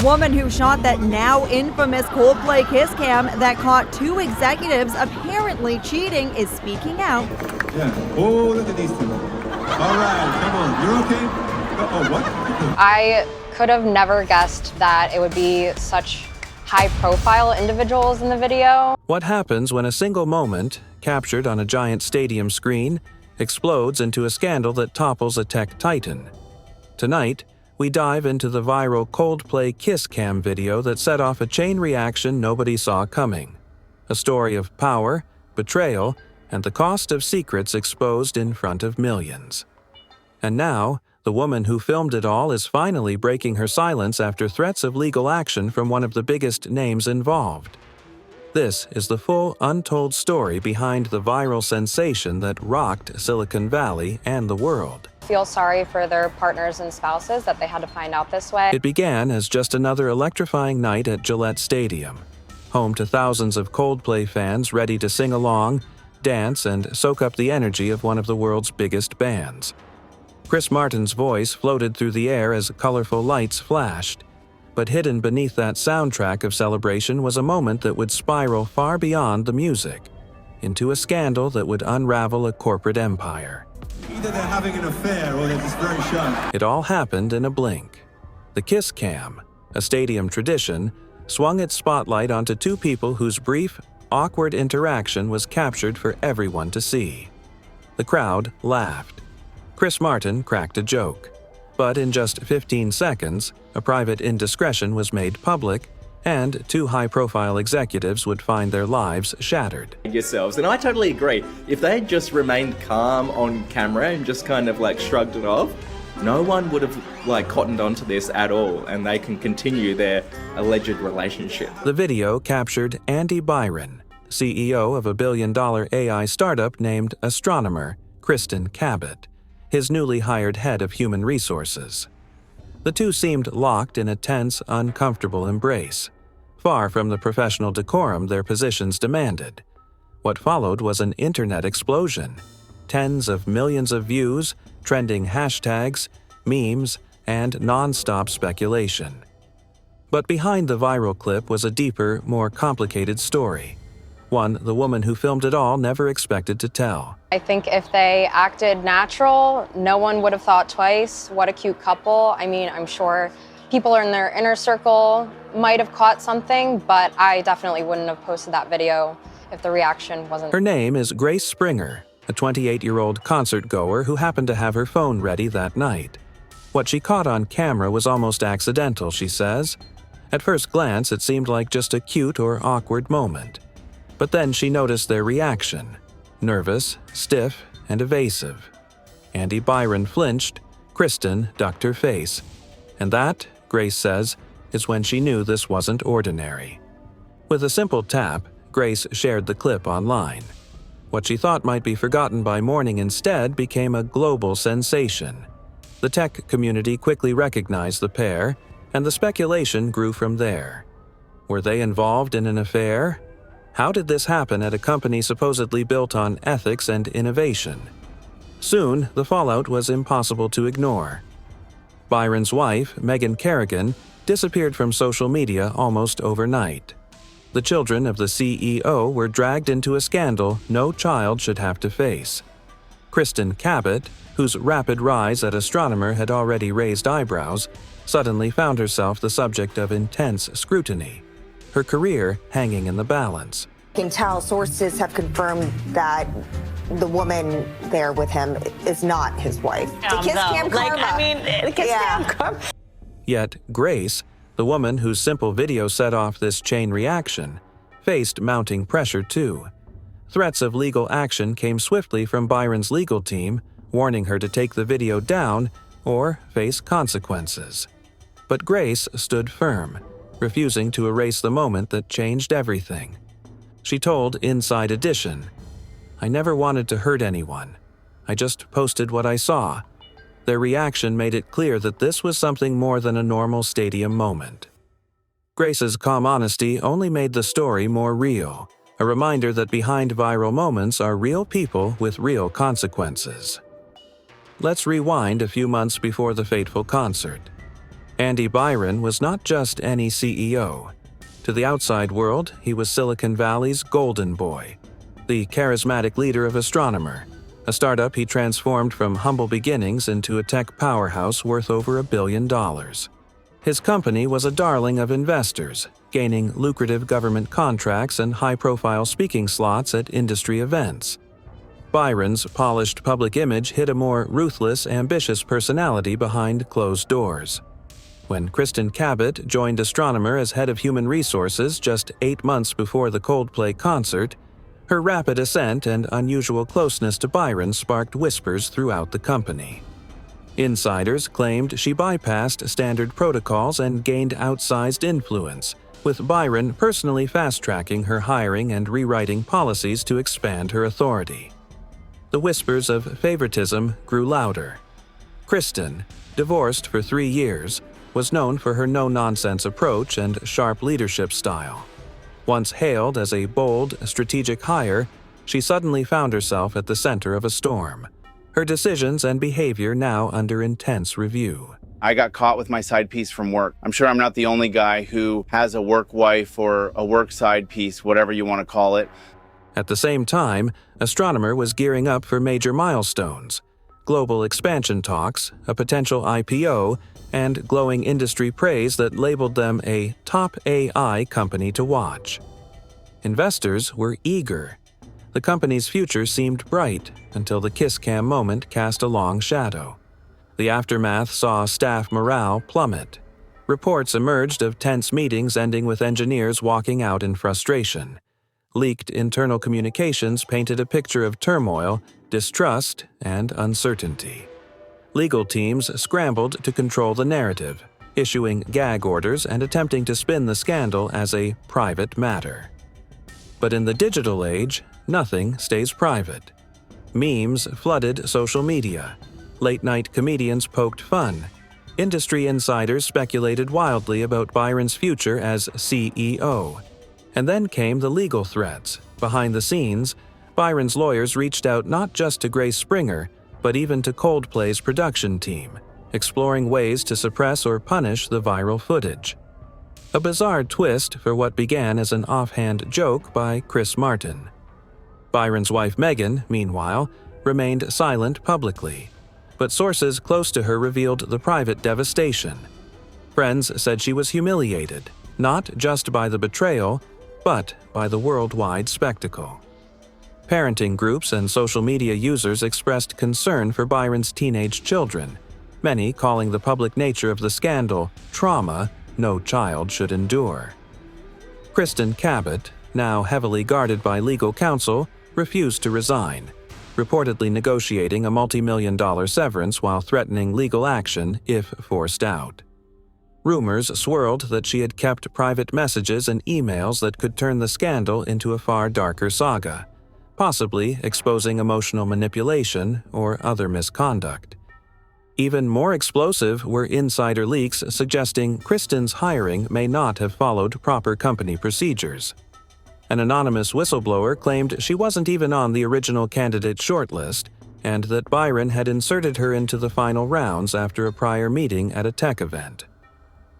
Woman who shot that now infamous Coldplay kiss cam that caught two executives apparently cheating is speaking out. Yeah. Oh, look at these two. All right, come on. You're okay? Oh, what? I could have never guessed that it would be such high-profile individuals in the video. What happens when a single moment, captured on a giant stadium screen, explodes into a scandal that topples a tech titan? Tonight, we dive into the viral Coldplay kiss cam video that set off a chain reaction nobody saw coming. A story of power, betrayal, and the cost of secrets exposed in front of millions. And now, the woman who filmed it all is finally breaking her silence after threats of legal action from one of the biggest names involved. This is the full, untold story behind the viral sensation that rocked Silicon Valley and the world. Feel sorry for their partners and spouses that they had to find out this way. It began as just another electrifying night at Gillette Stadium, home to thousands of Coldplay fans ready to sing along, dance, and soak up the energy of one of the world's biggest bands. Chris Martin's voice floated through the air as colorful lights flashed, but hidden beneath that soundtrack of celebration was a moment that would spiral far beyond the music, into a scandal that would unravel a corporate empire. Either they're having an affair or they're just very shy. It all happened in a blink. The kiss cam, a stadium tradition, swung its spotlight onto two people whose brief, awkward interaction was captured for everyone to see. The crowd laughed. Chris Martin cracked a joke. But in just 15 seconds, a private indiscretion was made public, and two high-profile executives would find their lives shattered. Yourselves, and I totally agree. If they had just remained calm on camera and just kind of shrugged it off, no one would have cottoned onto this at all, and they can continue their alleged relationship. The video captured Andy Byron, CEO of a billion-dollar AI startup named Astronomer, Kristen Cabot, his newly hired head of human resources. The two seemed locked in a tense, uncomfortable embrace, far from the professional decorum their positions demanded. What followed was an internet explosion. Tens of millions of views, trending hashtags, memes, and non-stop speculation. But behind the viral clip was a deeper, more complicated story. One the woman who filmed it all never expected to tell. I think if they acted natural, no one would have thought twice. What a cute couple. I mean, I'm sure people in their inner circle might have caught something, but I definitely wouldn't have posted that video if the reaction wasn't. Her name is Grace Springer, a 28-year-old concert goer who happened to have her phone ready that night. What she caught on camera was almost accidental, she says. At first glance, it seemed like just a cute or awkward moment. But then she noticed their reaction. Nervous, stiff, and evasive. Andy Byron flinched, Kristen ducked her face. And that, Grace says, is when she knew this wasn't ordinary. With a simple tap, Grace shared the clip online. What she thought might be forgotten by morning instead became a global sensation. The tech community quickly recognized the pair, and the speculation grew from there. Were they involved in an affair? How did this happen at a company supposedly built on ethics and innovation? Soon, the fallout was impossible to ignore. Byron's wife, Megan Kerrigan, disappeared from social media almost overnight. The children of the CEO were dragged into a scandal no child should have to face. Kristen Cabot, whose rapid rise at Astronomer had already raised eyebrows, suddenly found herself the subject of intense scrutiny. Her career hanging in the balance. You can tell sources have confirmed that the woman there with him is not his wife. The kiss cam karma. Kiss cam karma. Yet Grace, the woman whose simple video set off this chain reaction, faced mounting pressure too. Threats of legal action came swiftly from Byron's legal team, warning her to take the video down or face consequences. But Grace stood firm, refusing to erase the moment that changed everything. She told Inside Edition, "I never wanted to hurt anyone. I just posted what I saw." Their reaction made it clear that this was something more than a normal stadium moment. Grace's calm honesty only made the story more real, a reminder that behind viral moments are real people with real consequences. Let's rewind a few months before the fateful concert. Andy Byron was not just any CEO. To the outside world, he was Silicon Valley's golden boy, the charismatic leader of Astronomer, a startup he transformed from humble beginnings into a tech powerhouse worth over $1 billion. His company was a darling of investors, gaining lucrative government contracts and high-profile speaking slots at industry events. Byron's polished public image hid a more ruthless, ambitious personality behind closed doors. When Kristen Cabot joined Astronomer as head of human resources just 8 months before the Coldplay concert, her rapid ascent and unusual closeness to Byron sparked whispers throughout the company. Insiders claimed she bypassed standard protocols and gained outsized influence, with Byron personally fast-tracking her hiring and rewriting policies to expand her authority. The whispers of favoritism grew louder. Kristen, divorced for 3 years, was known for her no-nonsense approach and sharp leadership style. Once hailed as a bold, strategic hire, she suddenly found herself at the center of a storm, her decisions and behavior now under intense review. I got caught with my side piece from work. I'm sure I'm not the only guy who has a work wife or a work side piece, whatever you want to call it. At the same time, Astronomer was gearing up for major milestones: global expansion talks, a potential IPO, and glowing industry praise that labeled them a top AI company to watch. Investors were eager. The company's future seemed bright until the kiss cam moment cast a long shadow. The aftermath saw staff morale plummet. Reports emerged of tense meetings ending with engineers walking out in frustration. Leaked internal communications painted a picture of turmoil, distrust, and uncertainty. Legal teams scrambled to control the narrative, issuing gag orders and attempting to spin the scandal as a private matter. But in the digital age, nothing stays private. Memes flooded social media. Late-night comedians poked fun. Industry insiders speculated wildly about Byron's future as CEO. And then came the legal threats. Behind the scenes, Byron's lawyers reached out not just to Grace Springer, but even to Coldplay's production team, exploring ways to suppress or punish the viral footage. A bizarre twist for what began as an offhand joke by Chris Martin. Byron's wife Megan, meanwhile, remained silent publicly, but sources close to her revealed the private devastation. Friends said she was humiliated, not just by the betrayal, but by the worldwide spectacle. Parenting groups and social media users expressed concern for Byron's teenage children, many calling the public nature of the scandal trauma no child should endure. Kristen Cabot, now heavily guarded by legal counsel, refused to resign, reportedly negotiating a multi-million-dollar severance while threatening legal action if forced out. Rumors swirled that she had kept private messages and emails that could turn the scandal into a far darker saga, possibly exposing emotional manipulation or other misconduct. Even more explosive were insider leaks suggesting Kristen's hiring may not have followed proper company procedures. An anonymous whistleblower claimed she wasn't even on the original candidate shortlist, and that Byron had inserted her into the final rounds after a prior meeting at a tech event.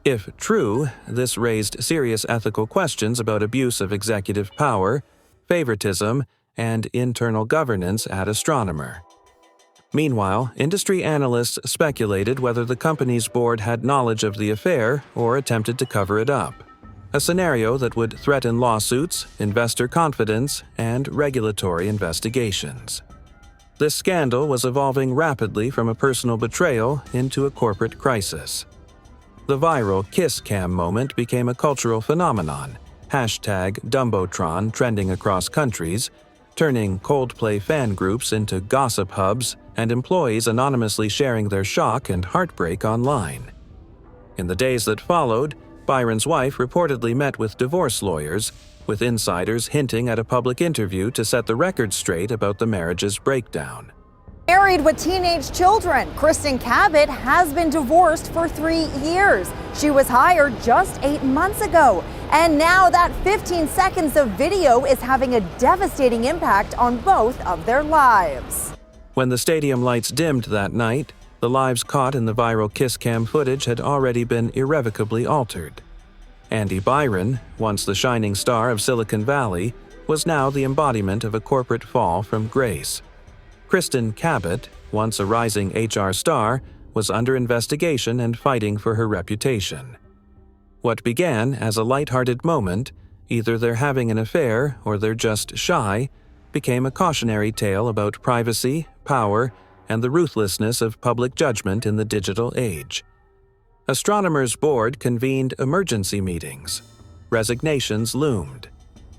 If true, this raised serious ethical questions about abuse of executive power, favoritism, and internal governance at Astronomer. Meanwhile, industry analysts speculated whether the company's board had knowledge of the affair or attempted to cover it up, a scenario that would threaten lawsuits, investor confidence, and regulatory investigations. This scandal was evolving rapidly from a personal betrayal into a corporate crisis. The viral kiss cam moment became a cultural phenomenon, #Dumbotron trending across countries, turning Coldplay fan groups into gossip hubs and employees anonymously sharing their shock and heartbreak online. In the days that followed, Byron's wife reportedly met with divorce lawyers, with insiders hinting at a public interview to set the record straight about the marriage's breakdown. Married with teenage children, Kristen Cabot has been divorced for 3 years. She was hired just 8 months ago. And now that 15 seconds of video is having a devastating impact on both of their lives. When the stadium lights dimmed that night, The lives caught in the viral kiss cam footage had already been irrevocably altered. Andy Byron, once the shining star of Silicon Valley, was now the embodiment of a corporate fall from grace. Kristen Cabot, once a rising HR star, was under investigation and fighting for her reputation. What began as a light-hearted moment, either they're having an affair or they're just shy, became a cautionary tale about privacy, power, and the ruthlessness of public judgment in the digital age. Astronomers' Board convened emergency meetings. Resignations loomed.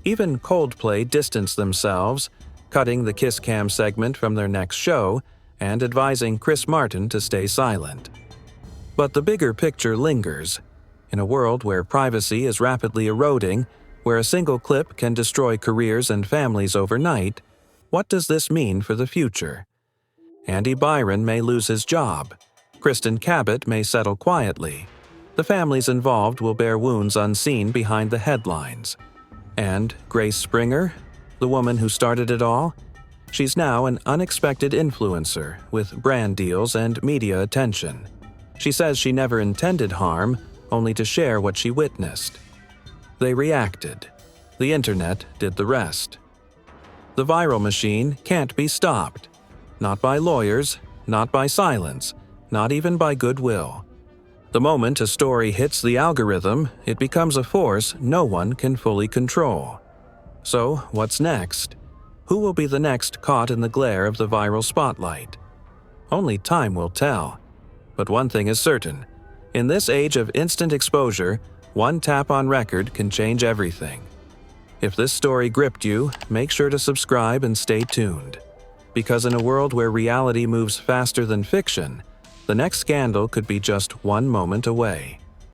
Even Coldplay distanced themselves, cutting the Kiss Cam segment from their next show and advising Chris Martin to stay silent. But the bigger picture lingers. In a world where privacy is rapidly eroding, where a single clip can destroy careers and families overnight, what does this mean for the future? Andy Byron may lose his job. Kristen Cabot may settle quietly. The families involved will bear wounds unseen behind the headlines. And Grace Springer, the woman who started it all? She's now an unexpected influencer with brand deals and media attention. She says she never intended harm, only to share what she witnessed. They reacted. The internet did the rest. The viral machine can't be stopped. Not by lawyers, not by silence, not even by goodwill. The moment a story hits the algorithm, it becomes a force no one can fully control. So, what's next? Who will be the next caught in the glare of the viral spotlight? Only time will tell. But one thing is certain. In this age of instant exposure, one tap on record can change everything. If this story gripped you, make sure to subscribe and stay tuned. Because in a world where reality moves faster than fiction, the next scandal could be just one moment away.